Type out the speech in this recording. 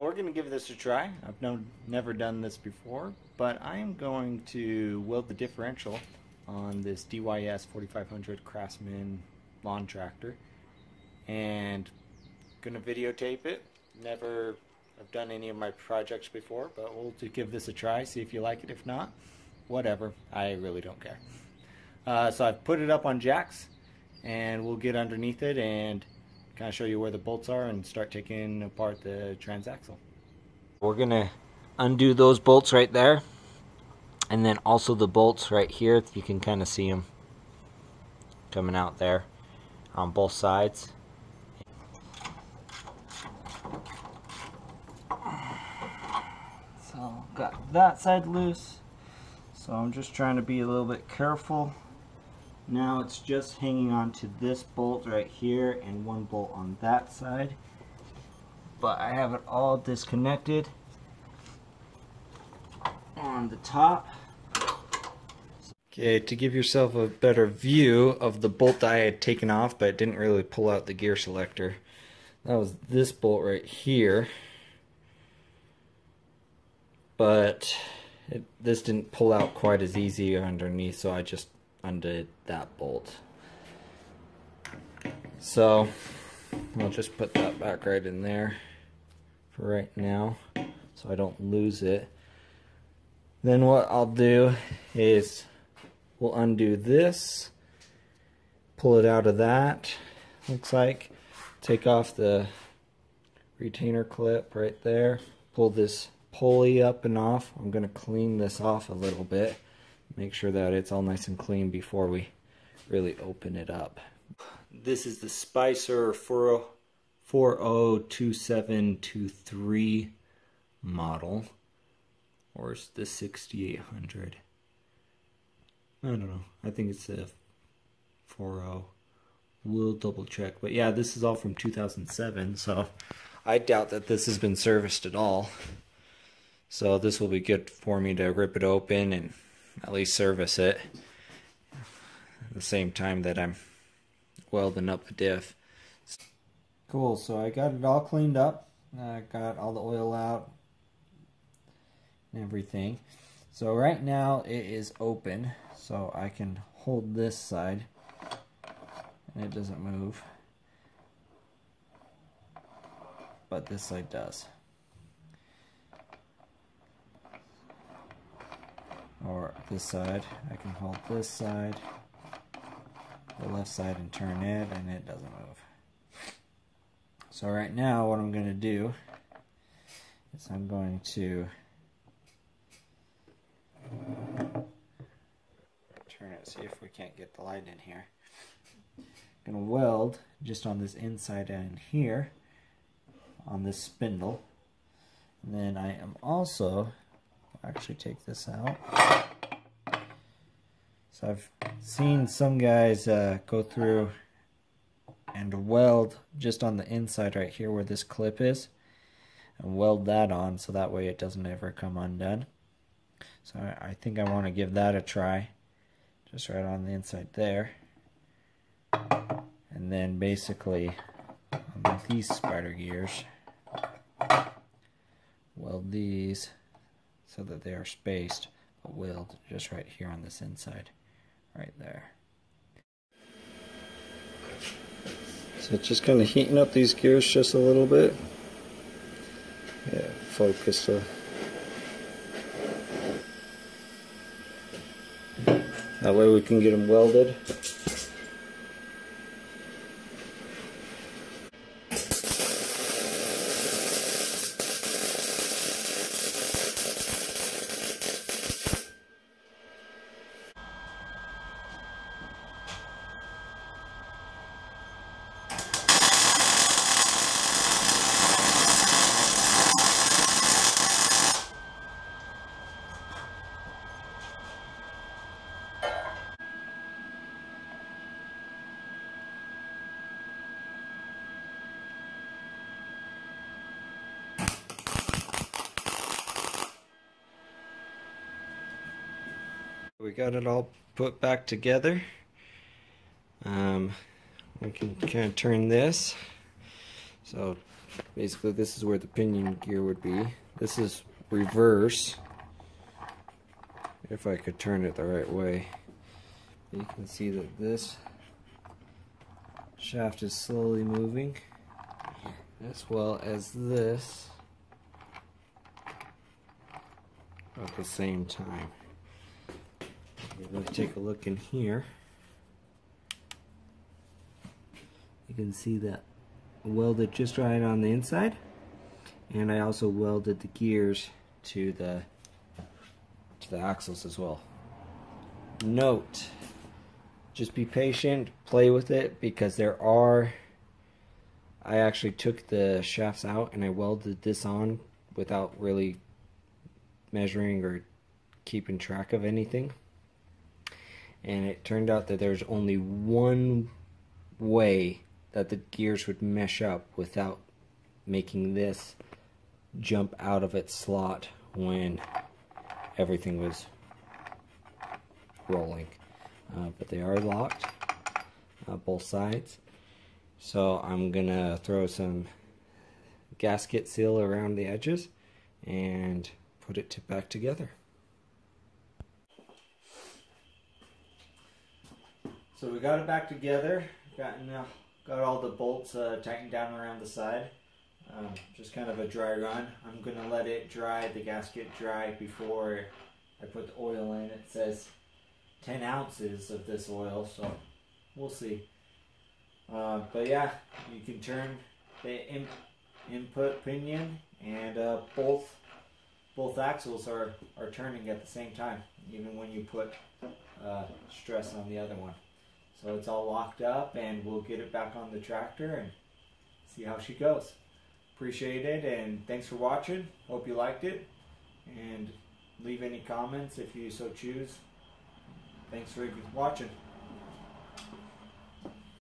We're going to give this a try. I've never done this before, but I am going to weld the differential on this DYS 4500 Craftsman lawn tractor, and going to videotape it. Never have done any of my projects before, but we'll give this a try, see if you like it. If not, whatever, I really don't care. So I've put it up on jacks, and we'll get underneath it and kind of show you where the bolts are and start taking apart the transaxle. We're gonna undo those bolts right there, and then also the bolts right here. You can kind of see them coming out there on both sides. So got that side loose, so I'm just trying to be a little bit careful. Now it's just hanging on to this bolt right here and one bolt on that side, but I have it all disconnected on the top. Okay, to give yourself a better view of the bolt that I had taken off but didn't really pull out the gear selector, that was this bolt right here, but this didn't pull out quite as easy underneath, so I just undid that bolt. So I'll just put that back right in there for right now so I don't lose it. Then what I'll do is we'll undo this, pull it out of that, looks like, take off the retainer clip right there, pull this pulley up and off. I'm going to clean this off a little bit, make sure that it's all nice and clean before we really open it up. This is the Spicer 402723 model, or it's the 6800. I don't know, I think it's a 40. We'll double check, but yeah, this is all from 2007, so I doubt that this has been serviced at all. So this will be good for me to rip it open and at least service it at the same time that I'm welding up the diff. Cool, so I got it all cleaned up. I got all the oil out and everything. So right now it is open, so I can hold this side and it doesn't move, but this side does. Or this side, I can hold this side, the left side, and turn it, and it doesn't move. So right now what I'm going to do is I'm going to turn it, see if we can't get the light in here. I'm going to weld just on this inside end here on this spindle, and then I am also actually take this out. So I've seen some guys go through and weld just on the inside right here where this clip is, and weld that on so that way it doesn't ever come undone. So I think I want to give that a try, just right on the inside there, and then basically on these spider gears weld these so that they are spaced, but weld just right here on this inside, right there. So just kind of heating up these gears just a little bit. Yeah, focus. That way we can get them welded. We got it all put back together. We can kind of turn this So basically this is where the pinion gear would be. This is reverse. If I could turn it the right way, you can see that this shaft is slowly moving, as well as this at the same time. Let's take a look in here. You can see that I welded just right on the inside, and I also welded the gears to the axles as well. Note, just be patient, play with it, because I actually took the shafts out and I welded this on without really measuring or keeping track of anything, and it turned out that there's only one way that the gears would mesh up without making this jump out of its slot when everything was rolling. But they are locked, both sides. So I'm gonna throw some gasket seal around the edges and put it back together. So we got it back together. Got all the bolts tightened down around the side. Just kind of a dry run. I'm going to let it dry, the gasket dry, before I put the oil in. It says 10 ounces of this oil, so we'll see. But yeah, you can turn the input pinion, and both axles are turning at the same time, even when you put stress on the other one. So it's all locked up, and we'll get it back on the tractor and see how she goes. Appreciate it, and thanks for watching. Hope you liked it, and leave any comments if you so choose. Thanks for watching.